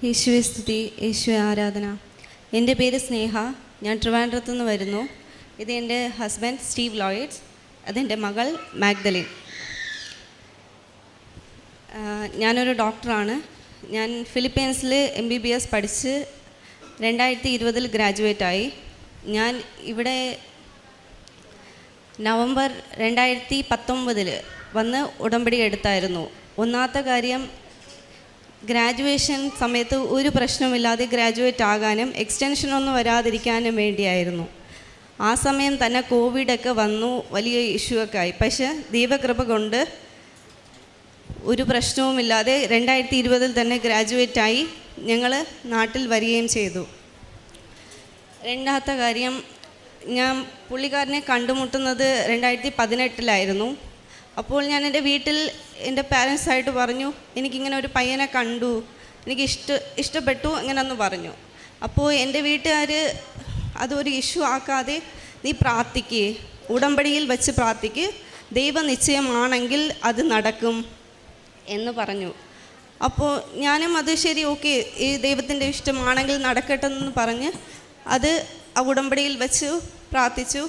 യേശുവെ സ്തുതി, യേശുവെ ആരാധന. എൻ്റെ പേര് സ്നേഹ. ഞാൻ ട്രിവാൻഡ്രത്തു നിന്ന് വരുന്നു. ഇത് എൻ്റെ ഹസ്ബൻഡ് സ്റ്റീവ് ലോയിഡ്സ്. അതെൻ്റെ മകൾ മാഗ്ദലിൻ. ഞാനൊരു ഡോക്ടറാണ്. ഞാൻ ഫിലിപ്പീൻസിൽ MBBS പഠിച്ച് 2020 ഗ്രാജുവേറ്റായി. ഞാൻ ഇവിടെ നവംബർ 2019 വന്ന് ഉടമ്പടി എടുത്തായിരുന്നു. ഒന്നാമത്തെ കാര്യം, ഗ്രാജുവേഷൻ സമയത്ത് ഒരു പ്രശ്നമില്ലാതെ ഗ്രാജുവേറ്റ് ആകാനും എക്സ്റ്റൻഷനൊന്നും വരാതിരിക്കാനും വേണ്ടിയായിരുന്നു. ആ സമയം തന്നെ കോവിഡൊക്കെ വന്നു, വലിയ ഇഷ്യൂ ഒക്കെ ആയി. പക്ഷേ ദൈവകൃപ കൊണ്ട് ഒരു പ്രശ്നവുമില്ലാതെ 2020 തന്നെ ഗ്രാജുവേറ്റായി ഞങ്ങൾ നാട്ടിൽ വരികയും ചെയ്തു. രണ്ടാമത്തെ കാര്യം, ഞാൻ പുള്ളിക്കാരനെ കണ്ടുമുട്ടുന്നത് 2018 അപ്പോൾ ഞാൻ എൻ്റെ വീട്ടിൽ എൻ്റെ പാരൻസായിട്ട് പറഞ്ഞു, എനിക്കിങ്ങനെ ഒരു പയ്യനെ കണ്ടു, എനിക്ക് ഇഷ്ടപ്പെട്ടു അങ്ങനെയൊന്ന് പറഞ്ഞു. അപ്പോൾ എൻ്റെ വീട്ടുകാർ അതൊരു ഇഷ്യൂ ആക്കാതെ, നീ പ്രാർത്ഥിക്ക്, ഉടമ്പടിയിൽ വെച്ച് പ്രാർത്ഥിക്ക്, ദൈവനിശ്ചയമാണെങ്കിൽ അത് നടക്കും എന്ന് പറഞ്ഞു. അപ്പോൾ ഞാനും അത് ശരി, ഓക്കെ, ഈ ദൈവത്തിൻ്റെ ഇഷ്ടമാണെങ്കിൽ നടക്കട്ടെ എന്ന് പറഞ്ഞ് അത് ആ ഉടമ്പടിയിൽ വെച്ച് പ്രാർത്ഥിച്ചു.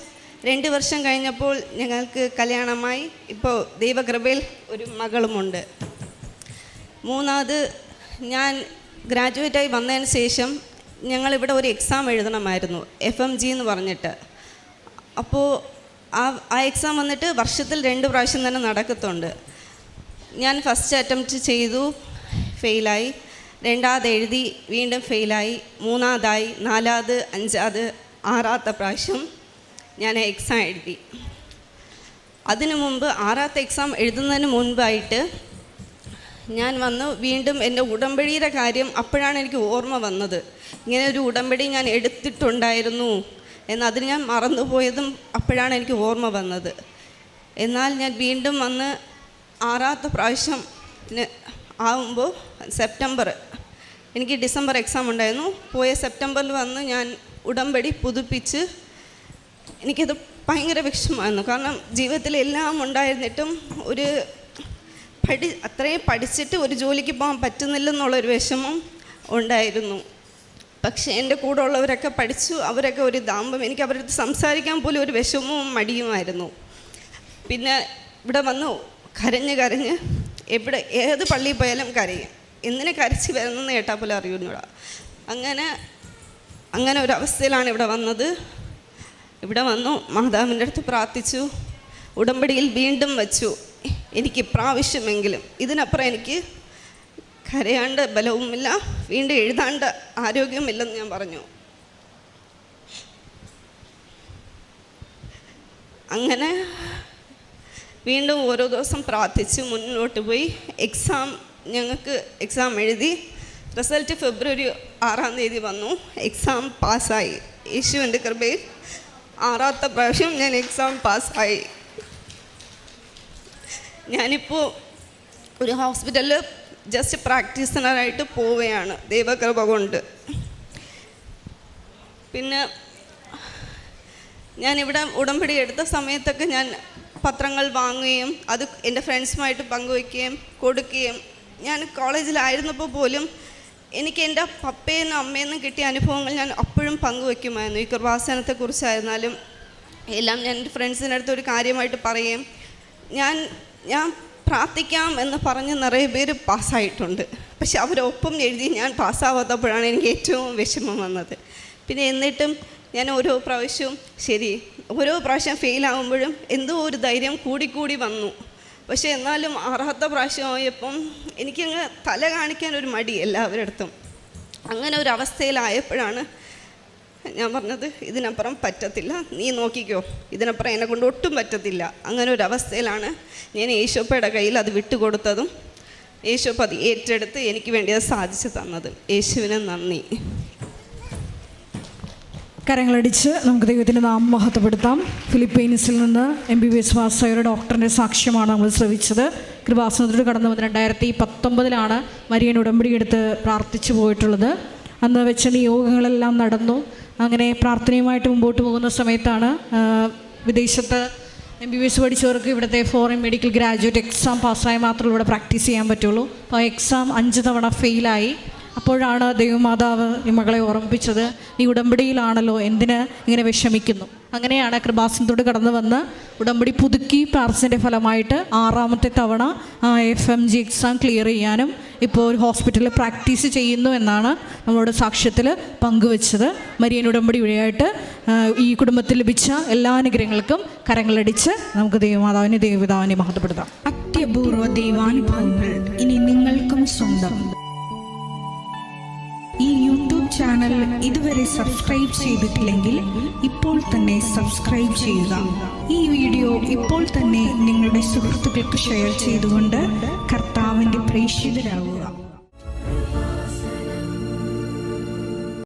2 വർഷം കഴിഞ്ഞപ്പോൾ ഞങ്ങൾക്ക് കല്യാണമായി. ഇപ്പോൾ ദൈവകൃപയിൽ ഒരു മകളുമുണ്ട്. മൂന്നാമത്, ഞാൻ ഗ്രാജുവേറ്റായി വന്നതിന് ശേഷം ഞങ്ങളിവിടെ ഒരു എക്സാം എഴുതണമായിരുന്നു, FMG എന്ന് പറഞ്ഞിട്ട്. അപ്പോൾ ആ എക്സാം വന്നിട്ട് വർഷത്തിൽ 2 പ്രാവശ്യം തന്നെ നടക്കത്തുണ്ട്. ഞാൻ ഫസ്റ്റ് അറ്റംപ്റ്റ് ചെയ്തു, ഫെയിലായി. രണ്ടാമത് എഴുതി, വീണ്ടും ഫെയിലായി. മൂന്നാമതായി, നാലാമത്, അഞ്ചാമത്, ആറാമത്തെ പ്രാവശ്യം ഞാൻ എക്സാം എഴുതി. അതിനു മുമ്പ്, ആറാമത്തെ എക്സാം എഴുതുന്നതിന് മുൻപായിട്ട് ഞാൻ വന്നു വീണ്ടും എൻ്റെ ഉടമ്പടിയുടെ കാര്യം അപ്പോഴാണ് എനിക്ക് ഓർമ്മ വന്നത്. ഇങ്ങനെ ഒരു ഉടമ്പടി ഞാൻ എടുത്തിട്ടുണ്ടായിരുന്നു എന്നതിന് ഞാൻ മറന്നുപോയതും അപ്പോഴാണ് എനിക്ക് ഓർമ്മ വന്നത്. എന്നാൽ ഞാൻ വീണ്ടും വന്ന് ആറാമത്തെ പ്രാവശ്യത്തിന് ആവുമ്പോൾ സെപ്റ്റംബർ, എനിക്ക് ഡിസംബർ എക്സാം ഉണ്ടായിരുന്നു. പോയ സെപ്റ്റംബറിൽ വന്ന് ഞാൻ ഉടമ്പടി പുതുപ്പിച്ച്, എനിക്കത് ഭയങ്കര വിഷമമായിരുന്നു. കാരണം ജീവിതത്തിൽ എല്ലാം ഉണ്ടായിരുന്നിട്ടും അത്രയും പഠിച്ചിട്ട് ഒരു ജോലിക്ക് പോകാൻ പറ്റുന്നില്ലെന്നുള്ളൊരു വിഷമം ഉണ്ടായിരുന്നു. പക്ഷേ എൻ്റെ കൂടെ ഉള്ളവരൊക്കെ പഠിച്ചു, അവരൊക്കെ ഒരു ദാമ്പം, എനിക്ക് അവരടുത്ത് സംസാരിക്കാൻ പോലും ഒരു വിഷമവും മടിയുമായിരുന്നു. പിന്നെ ഇവിടെ വന്നു കരഞ്ഞ് ഏത് പള്ളിയിൽ പോയാലും കരയും. എന്തിനെ കരച്ച് വരുന്നെന്ന് കേട്ടാൽ പോലും അറിയുന്നില്ല. അങ്ങനെ ഒരവസ്ഥയിലാണ് ഇവിടെ വന്നത്. ഇവിടെ വന്നു മാതാവിൻ്റെ അടുത്ത് പ്രാർത്ഥിച്ചു, ഉടമ്പടിയിൽ വീണ്ടും വച്ചു. എനിക്ക് പ്രാവശ്യമെങ്കിലും, ഇതിനപ്പുറം എനിക്ക് കരയാണ്ട് ബലവുമില്ല, വീണ്ടും എഴുതാണ്ട് ആരോഗ്യമില്ലെന്ന് ഞാൻ പറഞ്ഞു. അങ്ങനെ വീണ്ടും ഓരോ ദിവസം പ്രാർത്ഥിച്ച് മുന്നോട്ട് പോയി. ഞങ്ങൾക്ക് എക്സാം എഴുതി. റിസൾട്ട് ഫെബ്രുവരി 6 വന്നു. എക്സാം പാസ്സായി. യേശുവിൻ്റെ കൃപയിൽ 6ാമത്തെ പ്രാവശ്യം ഞാൻ എക്സാം പാസ്സായി. ഞാനിപ്പോൾ ഒരു ഹോസ്പിറ്റലിൽ ജസ്റ്റ് പ്രാക്ടീഷണറായിട്ട് പോവുകയാണ് ദൈവകൃപ കൊണ്ട്. പിന്നെ ഞാനിവിടെ ഉടമ്പടി എടുത്ത സമയത്തൊക്കെ ഞാൻ പത്രങ്ങൾ വാങ്ങുകയും അത് എൻ്റെ ഫ്രണ്ട്സുമായിട്ട് പങ്കുവയ്ക്കുകയും കൊടുക്കുകയും, ഞാൻ കോളേജിലായിരുന്നപ്പോൾ പോലും എനിക്ക് എൻ്റെ പപ്പയെന്നും അമ്മയെന്നും കിട്ടിയ അനുഭവങ്ങൾ ഞാൻ അപ്പോഴും പങ്കുവയ്ക്കുമായിരുന്നു. ഈ കൃപാസനത്തെക്കുറിച്ചായിരുന്നാലും എല്ലാം ഞാൻ എൻ്റെ ഫ്രണ്ട്സിൻ്റെ അടുത്ത് ഒരു കാര്യമായിട്ട് പറയുകയും, ഞാൻ പ്രാർത്ഥിക്കാം എന്ന് പറഞ്ഞ് നിറയെ പേര് പാസ്സായിട്ടുണ്ട്. പക്ഷെ അവരൊപ്പം എഴുതി ഞാൻ പാസ്സാവാത്തപ്പോഴാണ് എനിക്ക് ഏറ്റവും വിഷമം വന്നത്. പിന്നെ എന്നിട്ടും ഞാൻ ഓരോ പ്രാവശ്യം ഫെയിലാകുമ്പോഴും എന്തോ ഒരു ധൈര്യം കൂടിക്കൂടി വന്നു. പക്ഷേ എന്നാലും 6ാമത്തെ പ്രാവശ്യമായപ്പം എനിക്കങ്ങ് തല കാണിക്കാൻ ഒരു മടി എല്ലാവരുടെ അടുത്തും. അങ്ങനെ ഒരു അവസ്ഥയിലായപ്പോഴാണ് ഞാൻ പറഞ്ഞത്, ഇതിനപ്പുറം പറ്റത്തില്ല, നീ നോക്കിക്കോ, ഇതിനപ്പുറം എന്നെ കൊണ്ട് ഒട്ടും പറ്റത്തില്ല. അങ്ങനെ ഒരു അവസ്ഥയിലാണ് ഞാൻ യേശോപ്പയുടെ കയ്യിൽ അത് വിട്ടുകൊടുത്തതും യേശോപ്പ അത് ഏറ്റെടുത്ത് എനിക്ക് വേണ്ടി അത് സാധിച്ചു തന്നതും. യേശുവിന് നന്ദി. കരങ്ങളടിച്ച് നമുക്ക് ദൈവത്തിൻ്റെ നാമം മഹത്വപ്പെടുത്താം. ഫിലിപ്പീൻസിൽ നിന്ന് MBBS പാസ്സായ ഒരു ഡോക്ടറിൻ്റെ സാക്ഷ്യമാണ് നമ്മൾ ശ്രവിച്ചത്. കൃപാസനത്തിലൂടെ കടന്നു വന്ന് 2019 മരിയൻ ഉടമ്പടി എടുത്ത് പ്രാർത്ഥിച്ചു പോയിട്ടുള്ളത്. അന്ന് വെച്ച നിയോഗങ്ങളെല്ലാം നടന്നു. അങ്ങനെ പ്രാർത്ഥനയുമായിട്ട് മുമ്പോട്ട് പോകുന്ന സമയത്താണ് വിദേശത്ത് MBBS പഠിച്ചവർക്ക് ഇവിടുത്തെ ഫോറിൻ മെഡിക്കൽ ഗ്രാജുവേറ്റ് എക്സാം പാസ്സായി മാത്രമേ ഇവിടെ പ്രാക്ടീസ് ചെയ്യാൻ പറ്റുള്ളൂ. അപ്പോൾ എക്സാം 5 തവണ ഫെയിലായി. അപ്പോഴാണ് ദൈവമാതാവ് ഈ മകളെ ഓർമ്മിപ്പിച്ചത്, ഈ ഉടമ്പടിയിലാണല്ലോ, എന്തിന് ഇങ്ങനെ വിഷമിക്കുന്നു. അങ്ങനെയാണ് കൃപാസനത്തോട് കടന്നു വന്ന് ഉടമ്പടി പുതുക്കി പ്രാർത്ഥനയുടെ ഫലമായിട്ട് 6ാമത്തെ തവണ FMG എക്സാം ക്ലിയർ ചെയ്യാനും ഇപ്പോൾ ഒരു ഹോസ്പിറ്റലിൽ പ്രാക്ടീസ് ചെയ്യുന്നു എന്നാണ് നമ്മളോട് സാക്ഷ്യത്തിൽ പങ്കുവച്ചത്. മരിയൻ ഉടമ്പടി വഴിയായിട്ട് ഈ കുടുംബത്തിൽ ലഭിച്ച എല്ലാ അനുഗ്രഹങ്ങൾക്കും കരങ്ങളടിച്ച് നമുക്ക് ദൈവപിതാവിനെ മഹത്വപ്പെടുത്താം. അത്യപൂർവ ദൈവാനുഭവങ്ങൾ ഇനി നിങ്ങൾക്കും സ്വന്തം. ഈ യൂട്യൂബ് ചാനൽ ഇതുവരെ സബ്സ്ക്രൈബ് ചെയ്തിട്ടില്ലെങ്കിൽ ഇപ്പോൾ തന്നെ സബ്സ്ക്രൈബ് ചെയ്യുക. ഈ വീഡിയോ ഇപ്പോൾ തന്നെ നിങ്ങളുടെ സുഹൃത്തുക്കൾക്ക് ഷെയർ ചെയ്തുകൊണ്ട് കർത്താവിൻ്റെ പ്രേക്ഷിതരാകുക.